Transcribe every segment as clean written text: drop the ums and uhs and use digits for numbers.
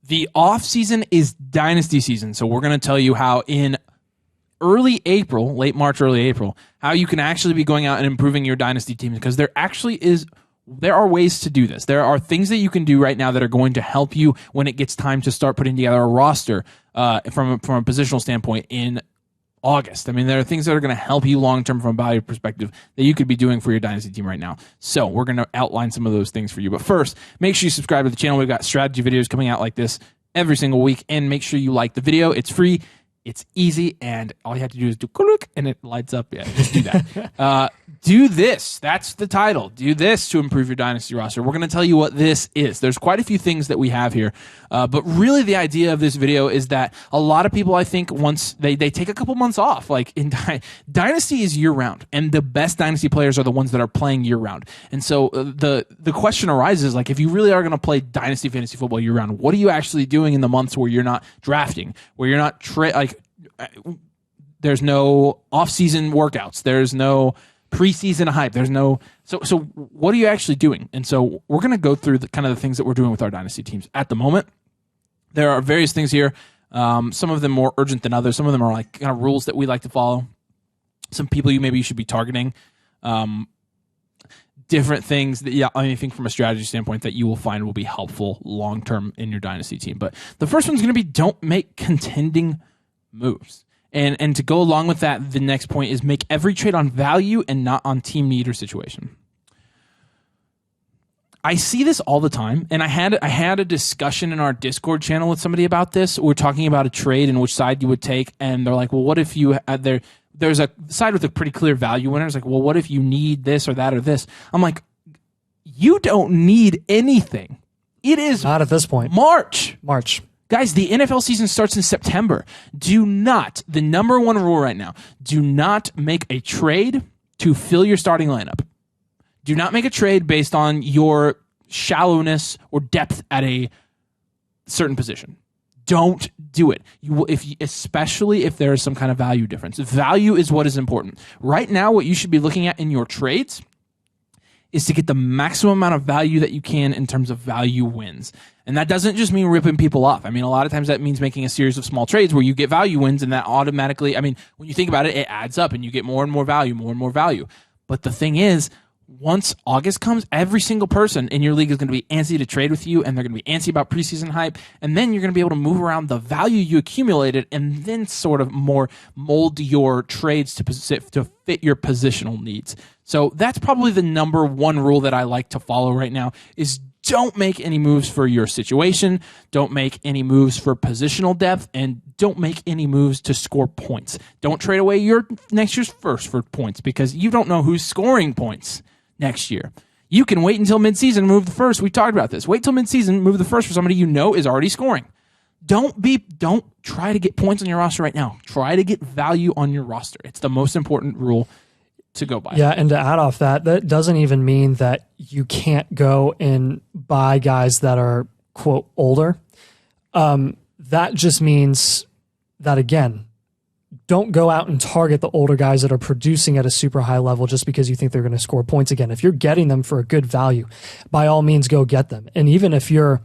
The off season is Dynasty season. So we're going to tell you how in early April, late March, early April, how you can actually be going out and improving your Dynasty teams, because there are ways to do this. There are things that you can do right now that are going to help you when it gets time to start putting together a roster from a positional standpoint in August. I mean, there are things that are going to help you long-term from a value perspective that you could be doing for your Dynasty team right now. So we're going to outline some of those things for you. But first, make sure you subscribe to the channel. We've got strategy videos coming out like this every single week. And make sure you like the video. It's free. It's easy, and all you have to do is do kuluk, and it lights up. Yeah, just do that. Do this. That's the title. Do this to improve your Dynasty roster. We're going to tell you what this is. There's quite a few things that we have here, but really the idea of this video is that a lot of people, I think, once they take a couple months off, like in Dynasty is year-round, and the best Dynasty players are the ones that are playing year-round. And so the question arises, like, if you really are going to play Dynasty fantasy football year-round, what are you actually doing in the months where you're not drafting, where you're not there's no off-season workouts, there's no preseason hype, there's no so what are you actually doing? And so we're going to go through the kind of the things that we're doing with our Dynasty teams at the moment. There are various things here, some of them more urgent than others. Some of them are like kind of rules that we like to follow. Some people you should be targeting, different things that anything from a strategy standpoint that you will find will be helpful long term in your Dynasty team. But the first one's going to be, don't make contending moves. And to go along with that, the next point is make every trade on value and not on team need or situation. I see this all the time, and I had a discussion in our Discord channel with somebody about this. We're talking about a trade and which side you would take, and they're like, well, what if you there's a side with a pretty clear value winner. It's like, well, what if you need this or that or this? I'm like, you don't need anything. It is not at this point. March. Guys, the NFL season starts in September. The number one rule right now, do not make a trade to fill your starting lineup. Do not make a trade based on your shallowness or depth at a certain position. Don't do it. Especially if there is some kind of value difference. Value is what is important. Right now, what you should be looking at in your trades is to get the maximum amount of value that you can in terms of value wins. And that doesn't just mean ripping people off. I mean, a lot of times that means making a series of small trades where you get value wins, and that automatically, I mean, when you think about it, it adds up and you get more and more value. But the thing is, once August comes, every single person in your league is going to be antsy to trade with you, and they're going to be antsy about preseason hype, and then you're going to be able to move around the value you accumulated and then sort of more mold your trades to fit your positional needs. So that's probably the number one rule that I like to follow right now is don't make any moves for your situation, don't make any moves for positional depth, and don't make any moves to score points. Don't trade away your next year's first for points because you don't know who's scoring points next year. You can wait until midseason and move the first. We talked about this. Wait till midseason, move the first for somebody you know is already scoring. Don't try to get points on your roster right now. Try to get value on your roster. It's the most important rule to go by. Yeah, and to add off that doesn't even mean that you can't go and buy guys that are, quote, older. That just means that, again, don't go out and target the older guys that are producing at a super high level just because you think they're going to score points again. If you're getting them for a good value, by all means, go get them. And even if you're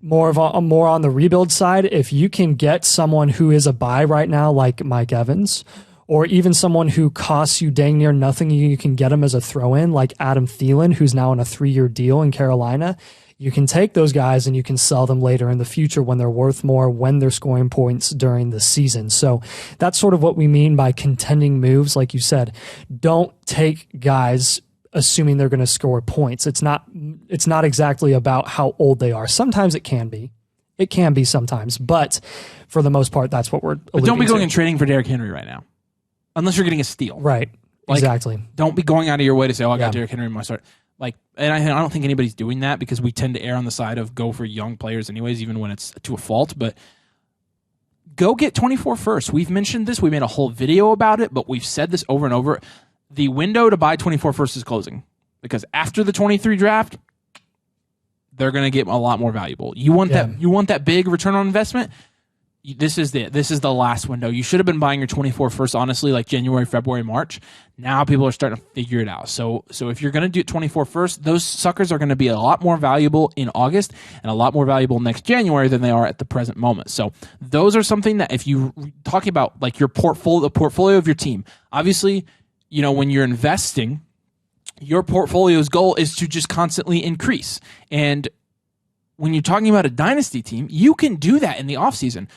more on the rebuild side, if you can get someone who is a buy right now, like Mike Evans, or even someone who costs you dang near nothing, you can get him as a throw-in, like Adam Thielen, who's now on a 3-year deal in Carolina. You can take those guys and you can sell them later in the future when they're worth more, when they're scoring points during the season. So that's sort of what we mean by contending moves. Like you said, don't take guys assuming they're going to score points. It's not exactly about how old they are. Sometimes it can be. It can be sometimes. But for the most part, that's what we're alluding to. But don't be going and trading for Derrick Henry right now. Unless you're getting a steal. Right. Exactly. Don't be going out of your way to say, I got Derrick Henry in my start. And I don't think anybody's doing that because we tend to err on the side of go for young players anyways, even when it's to a fault. But go get 24 first. We've mentioned this. We made a whole video about it, but we've said this over and over. The window to buy 24 first is closing because after the 23 draft, they're going to get a lot more valuable. You want that big return on investment? this is the last window. You should have been buying your 24 first, honestly, like January, February, March. Now people are starting to figure it out. So if you're going to do 24 first, those suckers are going to be a lot more valuable in August and a lot more valuable next January than they are at the present moment. So those are something that if you talking about like your portfolio, the portfolio of your team, obviously, you know, when you're investing, your portfolio's goal is to just constantly increase. And when you're talking about a dynasty team, you can do that in the offseason.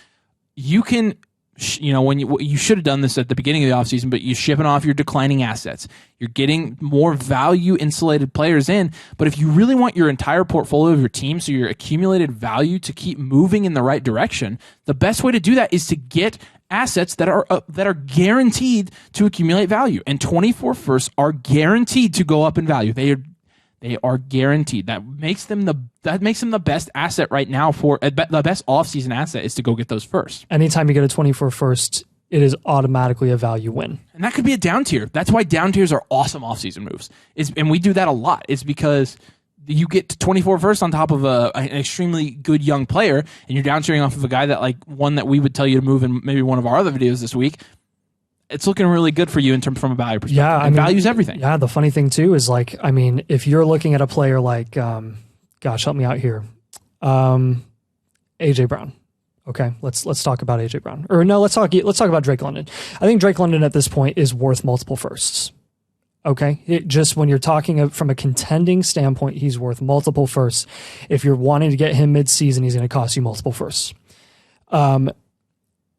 You can, you know, when you should have done this at the beginning of the offseason, but you're shipping off your declining assets. You're getting more value insulated players in. But if you really want your entire portfolio of your team, so your accumulated value to keep moving in the right direction, the best way to do that is to get assets that are guaranteed to accumulate value. And 24 firsts are guaranteed to go up in value. They are guaranteed. That makes them the best asset right now for the best offseason asset is to go get those first. Anytime you get a 24 first, it is automatically a value win. And that could be a down tier. That's why down tiers are awesome offseason moves. And we do that a lot. It's because you get to 24 first on top of an extremely good young player, and you're down tiering off of a guy that like one that we would tell you to move in maybe one of our other videos this week. It's looking really good for you in terms from a value perspective. Yeah, I mean, value's everything. Yeah, the funny thing too is like, I mean, if you're looking at a player like, gosh, help me out here, AJ Brown. Okay, let's talk about AJ Brown. Or no, let's talk about Drake London. I think Drake London at this point is worth multiple firsts. Okay, just when you're talking from a contending standpoint, he's worth multiple firsts. If you're wanting to get him mid-season, he's going to cost you multiple firsts.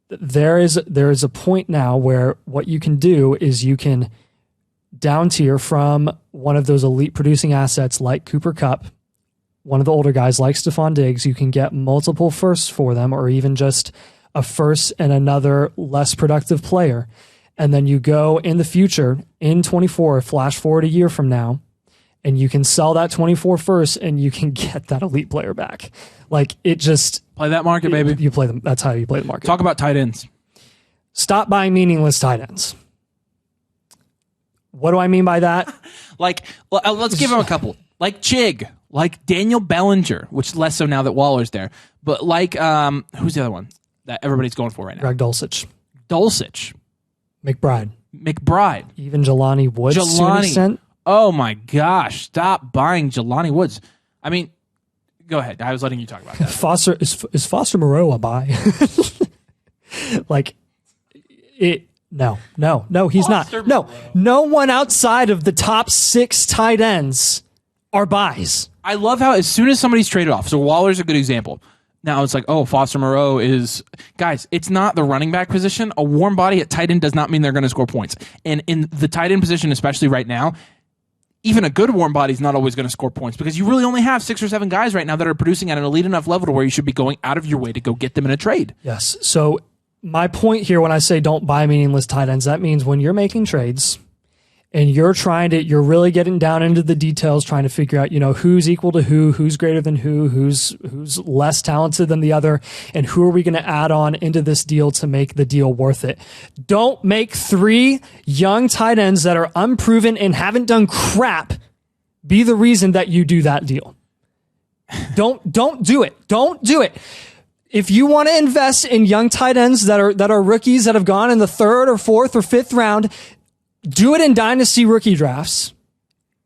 There is a point now where what you can do is you can down tier from one of those elite producing assets like Cooper Kupp, one of the older guys like Stephon Diggs. You can get multiple firsts for them, or even just a first and another less productive player. And then you go in the future in 24, flash forward a year from now, and you can sell that 24 first and you can get that elite player back. Like it just play that market, baby. You play them. That's how you play the market. Talk about tight ends. Stop buying meaningless tight ends. What do I mean by that? Like, let's give him a couple. Like Chig, like Daniel Bellinger, which less so now that Waller's there. But like, who's the other one that everybody's going for right now? Greg Dulcich. McBride. Even Jelani Woods. To an extent. Oh my gosh! Stop buying Jelani Woods. I mean, go ahead. I was letting you talk about that. Foster is Foster Moreau a buy? Like it. No, he's Foster not. No one outside of the top 6 tight ends are buys. I love how as soon as somebody's traded off, so Waller's a good example. Now it's like, oh, Foster Moreau is... Guys, it's not the running back position. A warm body at tight end does not mean they're going to score points. And in the tight end position, especially right now, even a good warm body is not always going to score points because you really only have 6 or 7 guys right now that are producing at an elite enough level to where you should be going out of your way to go get them in a trade. Yes. So my point here when I say don't buy meaningless tight ends, that means when you're making trades and you're really getting down into the details, trying to figure out, who's equal to who's greater than who's less talented than the other, and who are we going to add on into this deal to make the deal worth it. Don't make 3 young tight ends that are unproven and haven't done crap be the reason that you do that deal. Don't do it. Don't do it. If you want to invest in young tight ends that are rookies that have gone in the 3rd or 4th or 5th round, do it in dynasty rookie drafts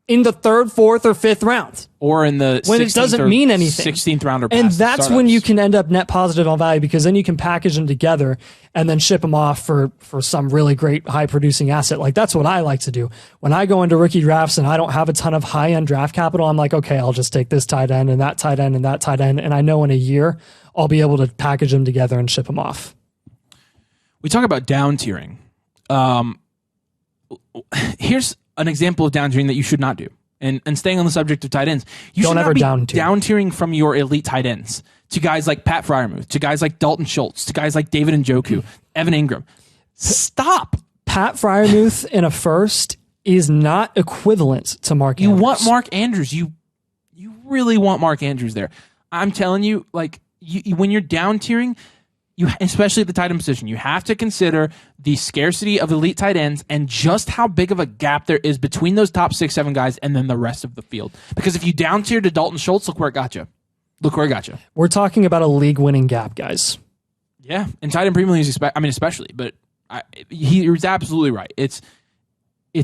in the 3rd, 4th, or 5th round. Or in the when it doesn't mean anything. 16th round or past. And that's when you can end up net positive on value, because then you can package them together and then ship them off for some really great high producing asset. Like that's what I like to do. When I go into rookie drafts and I don't have a ton of high end draft capital, I'm like, okay, I'll just take this tight end and that tight end and that tight end. And I know in a year I'll be able to package them together and ship them off. We talk about down tiering. Here's an example of down tiering that you should not do. And staying on the subject of tight ends, you don't should ever not be down tiering from your elite tight ends to guys like Pat Freiermuth, to guys like Dalton Schultz, to guys like David Njoku, Evan Ingram. Stop. Pat Freiermuth in a first is not equivalent to Mark Andrews. You want Mark Andrews. You really want Mark Andrews there. I'm telling you, like when you're down tiering, especially at the tight end position, you have to consider the scarcity of elite tight ends and just how big of a gap there is between those top 6, 7 guys and then the rest of the field. Because if you down tier to Dalton Schultz, look where it got you. We're talking about a league-winning gap, guys. Yeah, and tight end premium leagues, especially, but he's absolutely right. It's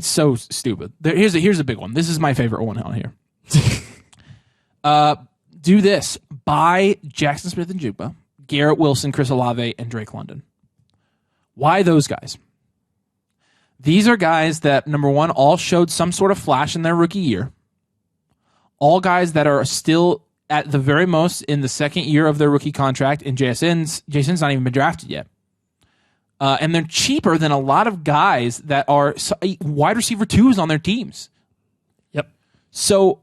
so stupid. Here's a big one. This is my favorite one on here. Do this. Buy Jackson Smith and Jigba, Garrett Wilson, Chris Olave, and Drake London. Why those guys? These are guys that, number one, all showed some sort of flash in their rookie year. All guys that are still at the very most in the second year of their rookie contract, and Jason's not even been drafted yet. And they're cheaper than a lot of guys that are wide receiver 2s on their teams. Yep. So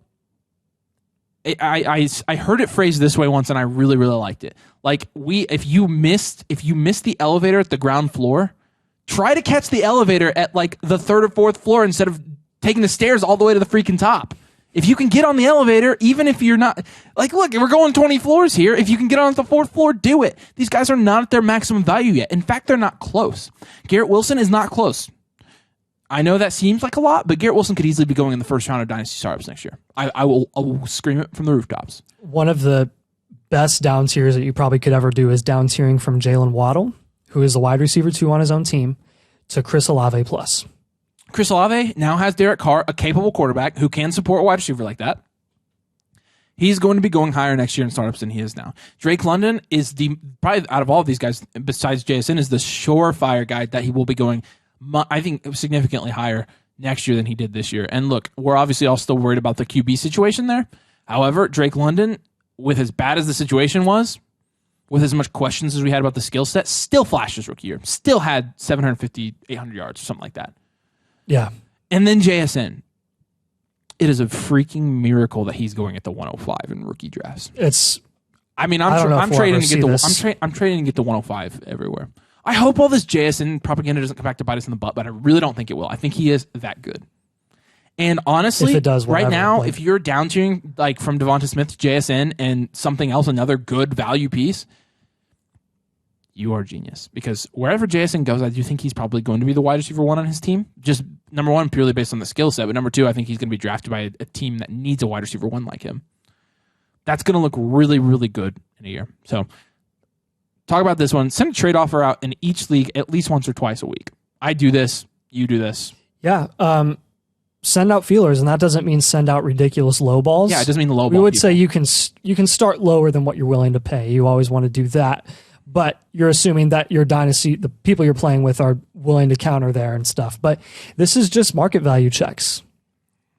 I heard it phrased this way once, and I really, really liked it. Like, if you missed the elevator at the ground floor, try to catch the elevator at like the third or fourth floor instead of taking the stairs all the way to the freaking top. If you can get on the elevator, even if you're not, like, look, we're going 20 floors here. If you can get on the fourth floor, do it. These guys are not at their maximum value yet. In fact, they're not close. Garrett Wilson is not close. I know that seems like a lot, but Garrett Wilson could easily be going in the first round of Dynasty startups next year. I will scream it from the rooftops. One of the best down tiers that you probably could ever do is down tiering from Jalen Waddle, who is the wide receiver 2 on his own team, to Chris Olave plus. Chris Olave now has Derek Carr, a capable quarterback who can support a wide receiver like that. He's going to be going higher next year in startups than he is now. Drake London is probably out of all of these guys, besides JSN, is the surefire guy that he will be going, I think, significantly higher next year than he did this year. And look, we're obviously all still worried about the QB situation there. However, Drake London, with as bad as the situation was, with as much questions as we had about the skill set, still flashed his rookie year. Still had 750, 800 yards or something like that. Yeah. And then JSN. It is a freaking miracle that he's going at the 105 in rookie drafts. I'm trading to get the 105 everywhere. I hope all this JSN propaganda doesn't come back to bite us in the butt, but I really don't think it will. I think he is that good. And honestly, if it does, right now, if you're down tiering like from Devonta Smith to JSN and something else, another good value piece, you are a genius. Because wherever JSN goes, I do think he's probably going to be the wide receiver 1 on his team. Just number 1, purely based on the skill set. But number 2, I think he's going to be drafted by a team that needs a wide receiver 1 like him. That's going to look really, really good in a year. So talk about this one. Send a trade offer out in each league at least once or twice a week. I do this. You do this. Yeah. Send out feelers, and that doesn't mean send out ridiculous low balls. Yeah, it doesn't mean the low ball. We would say you can start lower than what you're willing to pay. You always want to do that. But you're assuming that your dynasty, the people you're playing with, are willing to counter there and stuff. But this is just market value checks.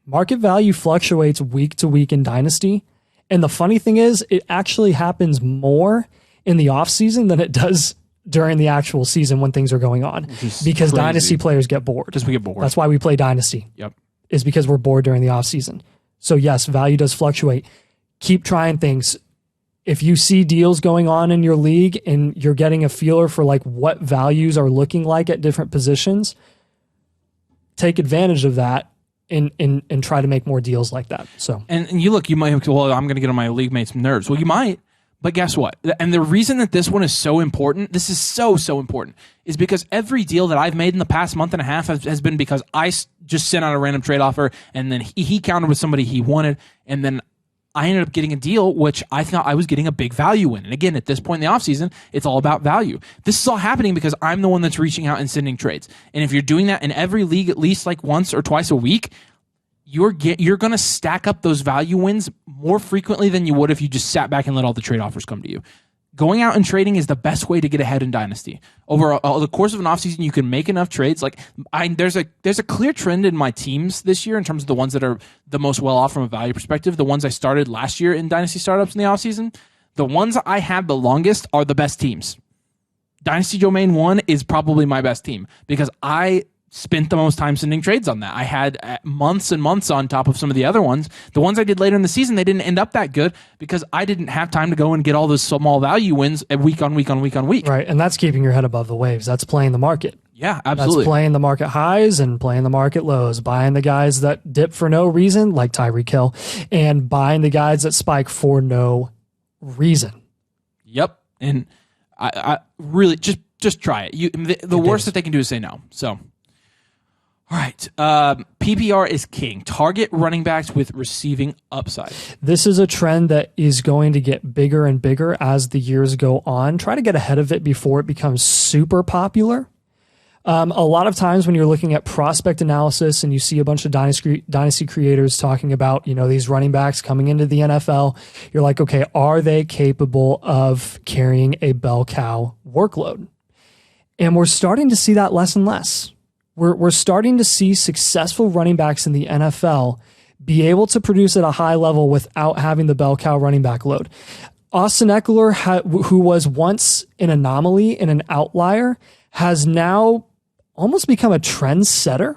Market value fluctuates week to week in dynasty. And the funny thing is, it actually happens more in the off season than it does during the actual season when things are going on. Because crazy. Dynasty players get bored. Because we get bored. That's why we play dynasty. Yep. Is because we're bored during the off season. So yes, value does fluctuate. Keep trying things. If you see deals going on in your league and you're getting a feeler for like what values are looking like at different positions, take advantage of that and try to make more deals like that. So and you might have, well, I'm going to get on my league mates' nerves. Well, you might, but guess what? And the reason that this one is so important, this is so important, is because every deal that I've made in the past month and a half has been because I just sent out a random trade offer and then he countered with somebody he wanted, and then I ended up getting a deal which I thought I was getting a big value in. And again, at this point in the offseason, it's all about value. This is all happening because I'm the one that's reaching out and sending trades. And if you're doing that in every league at least like once or twice a week, you're going to stack up those value wins more frequently than you would if you just sat back and let all the trade offers come to you. Going out and trading is the best way to get ahead in Dynasty. Over the course of an offseason, you can make enough trades. Like there's a clear trend in my teams this year in terms of the ones that are the most well off from a value perspective. The ones I started last year in Dynasty startups in the offseason, the ones I had the longest are the best teams. Dynasty Domain 1 is probably my best team because I spent the most time sending trades on that. I had months and months on top of some of the other ones. The ones I did later in the season, they didn't end up that good because I didn't have time to go and get all those small value wins week on week on week on week. Right, and that's keeping your head above the waves. That's playing the market. Yeah, absolutely. That's playing the market highs and playing the market lows, buying the guys that dip for no reason, like Tyreek Hill, and buying the guys that spike for no reason. Yep, and I really just try it. The worst that they can do is say no. So, All right. PPR is king. Target running backs with receiving upside. This is a trend that is going to get bigger and bigger as the years go on. Try to get ahead of it before it becomes super popular. A lot of times when you're looking at prospect analysis and you see a bunch of dynasty creators talking about, these running backs coming into the NFL, you're like, okay, are they capable of carrying a bell cow workload? And we're starting to see that less and less. We're starting to see successful running backs in the NFL be able to produce at a high level without having the bell cow running back load. Austin Eckler, who was once an anomaly and an outlier, has now almost become a trendsetter.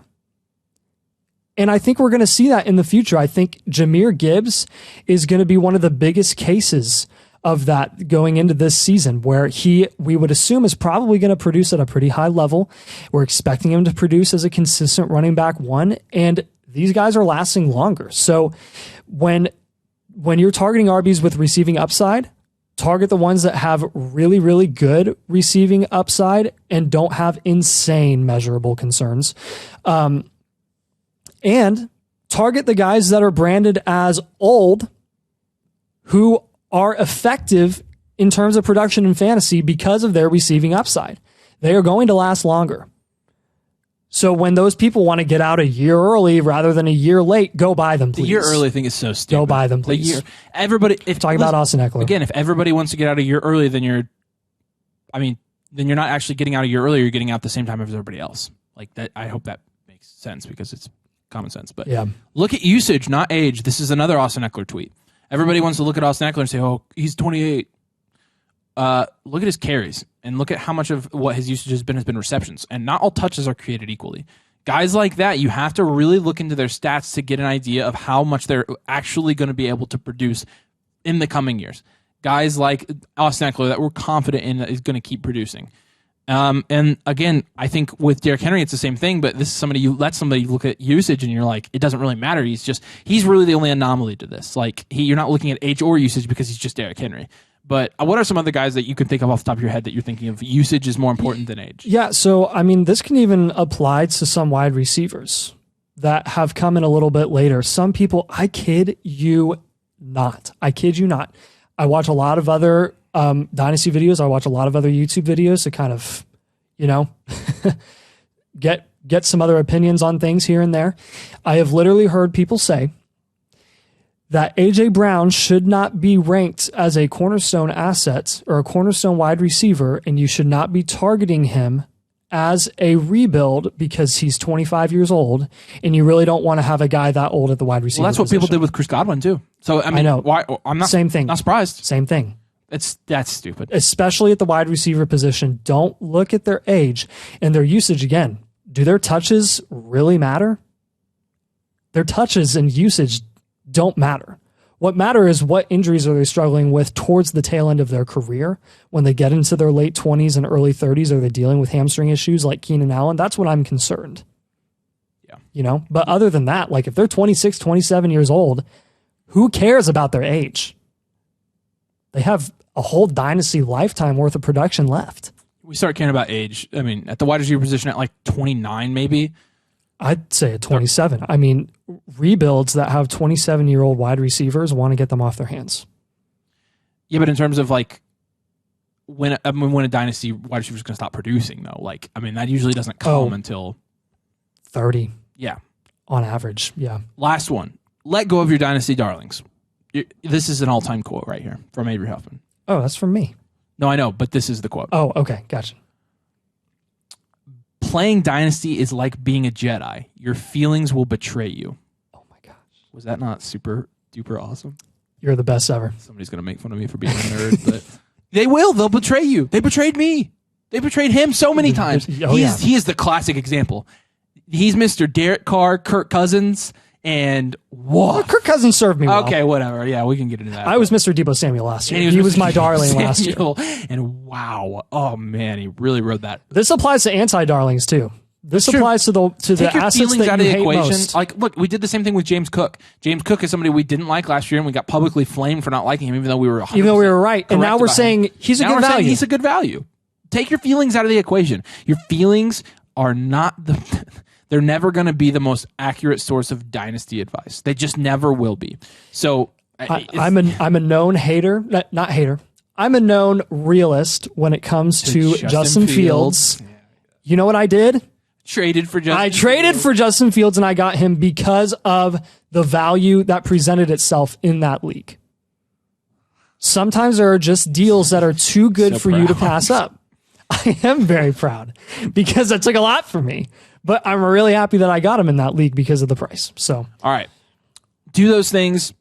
And I think we're going to see that in the future. I think Jahmyr Gibbs is going to be one of the biggest cases of that going into this season, where we would assume is probably going to produce at a pretty high level. We're expecting him to produce as a consistent running back one, and these guys are lasting longer. So when you're targeting RBs with receiving upside, target the ones that have really, really good receiving upside and don't have insane measurable concerns. And target the guys that are branded as old, who are effective in terms of production in fantasy because of their receiving upside. They are going to last longer. So when those people want to get out a year early rather than a year late, go buy them, please. The year early thing is so stupid. Go buy them, please. Talking about Austin Eckler. Again, if everybody wants to get out a year early, then you're not actually getting out a year early, you're getting out the same time as everybody else. Like that, I hope that makes sense because it's common sense. But yeah. Look at usage, not age. This is another Austin Eckler tweet. Everybody wants to look at Austin Eckler and say, oh, he's 28. Look at his carries and look at how much of what his usage has been receptions. And not all touches are created equally. Guys like that, you have to really look into their stats to get an idea of how much they're actually going to be able to produce in the coming years. Guys like Austin Eckler that we're confident in is going to keep producing. And again, I think with Derrick Henry, it's the same thing, but this is somebody, you let somebody look at usage and you're like, it doesn't really matter. He's really the only anomaly to this. Like you're not looking at age or usage because he's just Derrick Henry. But what are some other guys that you can think of off the top of your head that you're thinking of usage is more important than age? Yeah. So, this can even apply to some wide receivers that have come in a little bit later. Some people, I kid you not. I watch a lot of other Dynasty videos. I watch a lot of other YouTube videos to kind of, get some other opinions on things here and there. I have literally heard people say that A.J. Brown should not be ranked as a cornerstone asset or a cornerstone wide receiver, and you should not be targeting him as a rebuild because he's 25 years old, and you really don't want to have a guy that old at the wide receiver. Well, that's what people did with Chris Godwin too. So I know. Why? I'm not same thing. Not surprised. Same thing. That's stupid. Especially at the wide receiver position. Don't look at their age and their usage again. Do their touches really matter? Their touches and usage don't matter. What matter is what injuries are they struggling with towards the tail end of their career. When they get into their late 20s and early 30s, are they dealing with hamstring issues like Keenan Allen? That's what I'm concerned. Yeah. But other than that, like if they're 26, 27 years old, who cares about their age? They have a whole dynasty lifetime worth of production left. We start caring about age. At the wide receiver position at like 29 maybe. I'd say at 27. Rebuilds that have 27-year-old wide receivers want to get them off their hands. Yeah, but in terms of like when a dynasty wide receiver is going to stop producing, though, that usually doesn't come until 30. Yeah, on average. Yeah. Last one. Let go of your dynasty darlings. This is an all-time quote right here from Avery Huffman. Oh, that's from me. No, I know, but this is the quote. Oh, okay, gotcha. Playing Dynasty is like being a Jedi. Your feelings will betray you. Oh my gosh. Was that not super duper awesome? You're the best ever. Somebody's going to make fun of me for being a nerd, but they will. They'll betray you. They betrayed me. They betrayed him so many times. He is the classic example. He's Mr. Derek Carr, Kirk Cousins, and whoa. Well, Kirk Cousins served me well. Okay, whatever. Yeah, we can get into that. I was Mr. Deebo Samuel last year. He was my darling last year. And wow. Oh, man, he really rode that. This applies to anti-darlings, too. This applies to the assets that you hate most. Like, look, we did the same thing with James Cook. James Cook is somebody we didn't like last year, and we got publicly flamed for not liking him, even though we were right. And now we're saying he's a good value. He's a good value. Take your feelings out of the equation. Your feelings are not They're never going to be the most accurate source of dynasty advice. They just never will be. So I'm a known hater, not hater. I'm a known realist when it comes to Justin Fields. You know what I did? Traded for Justin. I traded for Justin Fields, and I got him because of the value that presented itself in that league. Sometimes there are just deals that are too good for you to pass up. I am very proud because that took a lot for me, but I'm really happy that I got him in that league because of the price. So, all right, do those things.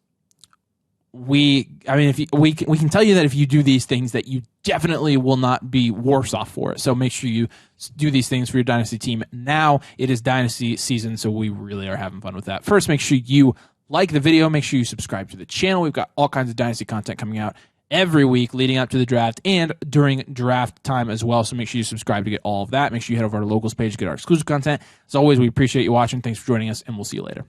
We can tell you that if you do these things, that you definitely will not be worse off for it. So make sure you do these things for your dynasty team. Now it is dynasty season, so we really are having fun with that. First, make sure you like the video. Make sure you subscribe to the channel. We've got all kinds of dynasty content coming out every week leading up to the draft and during draft time as well. So make sure you subscribe to get all of that. Make sure you head over to our locals page to get our exclusive content. As always, we appreciate you watching. Thanks for joining us, and we'll see you later.